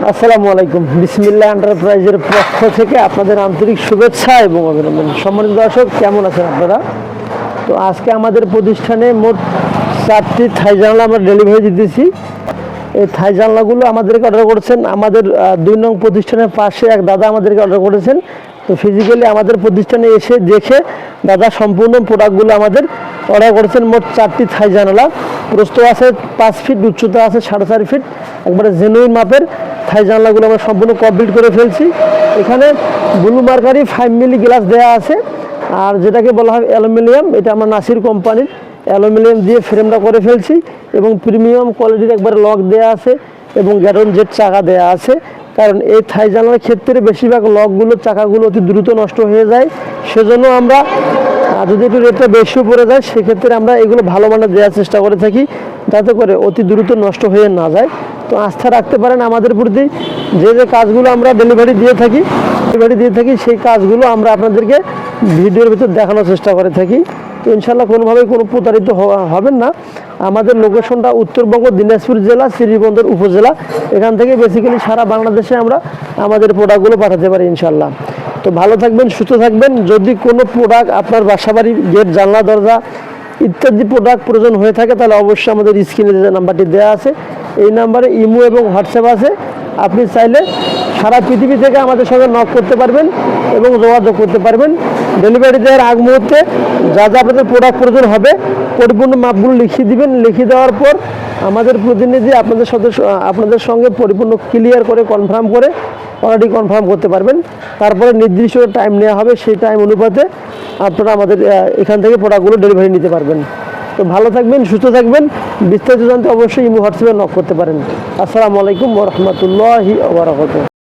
আসসালামু আলাইকুম। বিসমিল্লাহ এন্টারপ্রাইজের পক্ষ থেকে আপনাদের আন্তরিক শুভেচ্ছা এবং অভিনন্দন। সম্মানিত দর্শক, কেমন আছেন আপনারা? তো আজকে আমাদের প্রতিষ্ঠানে মোট 4টি থাই জানলা আমরা ডেলিভারি দিতেছি। এই থাই জানলাগুলো আমাদেরকে অর্ডার করেছেন আমাদের 2 নং প্রতিষ্ঠানের পাশে এক দাদা আমাদেরকে অর্ডার করেছেন। তো ফিজিক্যালি আমাদের প্রতিষ্ঠানে এসে দেখে দাদা সম্পূর্ণ প্রোডাক্টগুলো আমাদের অর্ডার করেছেন। মোট 4টি থাই জানালা, প্রস্থ আছে 5 ফিট, উচ্চতা আছে 4.5 ফিট, একবারে জেনুইন মাপের থাই জানলাগুলো আমরা সম্পূর্ণ কমপ্লিট করে ফেলছি। এখানে ব্লু মার্কারি 5 মিলি গ্লাস দেওয়া আছে, আর যেটাকে বলা হয় অ্যালুমিনিয়াম, এটা আমরা নাসির কোম্পানির অ্যালুমিনিয়াম দিয়ে ফ্রেমটা করে ফেলছি এবং প্রিমিয়াম কোয়ালিটির একবারে লক দেওয়া আছে এবং গ্যারন জেট চাকা দেওয়া আছে। কারণ এই থাই জানলার ক্ষেত্রে বেশিরভাগ লকগুলো চাকাগুলো অতি দ্রুত নষ্ট হয়ে যায়, সেজন্য আমরা যদি একটু রেটটা বেশিও পড়ে যায় সেক্ষেত্রে আমরা এগুলো ভালো মানের দেওয়ার চেষ্টা করে থাকি, যাতে করে অতি দ্রুত নষ্ট হয়ে না যায়। তো আস্থা রাখতে পারেন আমাদের প্রতি। যে যে কাজগুলো আমরা ডেলিভারি দিয়ে থাকি সেই কাজগুলো আমরা আপনাদেরকে ভিডিওর ভিতর দেখানোর চেষ্টা করে থাকি। তো ইনশাল্লাহ কোনোভাবেই কোনো প্রতারিত হবেন না। আমাদের লোকেশনটা উত্তরবঙ্গ, দিনাজপুর জেলা, শ্রীবন্দর উপজেলা। এখান থেকে বেসিক্যালি সারা বাংলাদেশে আমরা আমাদের প্রোডাক্টগুলো পাঠাতে পারি ইনশাল্লাহ। তো ভালো থাকবেন, সুস্থ থাকবেন। যদি কোনো প্রোডাক্ট আপনার বাসাবাড়ির গেট, জানলা, দরজা ইত্যাদি প্রোডাক্ট প্রয়োজন হয়ে থাকে তাহলে অবশ্যই আমাদের স্ক্রিনে যে নাম্বারটি দেওয়া আছে এই নাম্বারে ইমো এবং হোয়াটসঅ্যাপ আছে। আপনি চাইলে সারা পৃথিবী থেকে আমাদের সঙ্গে নক করতে পারবেন এবং যোগাযোগ করতে পারবেন। ডেলিভারি দেওয়ার আগ মুহূর্তে যা যা আপনাদের প্রোডাক্ট প্রয়োজন হবে পরিপূর্ণ মাপগুলো লিখিয়ে দিবেন। লিখিয়ে দেওয়ার পর আমাদের প্রতিনিধি আপনাদের সঙ্গে পরিপূর্ণ ক্লিয়ার করে কনফার্ম করে অলরেডি কনফার্ম করতে পারবেন। তারপরে নির্দিষ্ট টাইম নেওয়া হবে, সেই টাইম অনুপাতে আপনারা আমাদের এখান থেকে প্রোডাক্টগুলো ডেলিভারি নিতে পারবেন। তো ভালো থাকবেন, সুস্থ থাকবেন। বিস্তারিত জানতে অবশ্যই ইমো হোয়াটসঅ্যাপে নক করতে পারেন। আসসালামু আলাইকুম ওয়া রাহমাতুল্লাহি ওয়া বারাকাতুহু।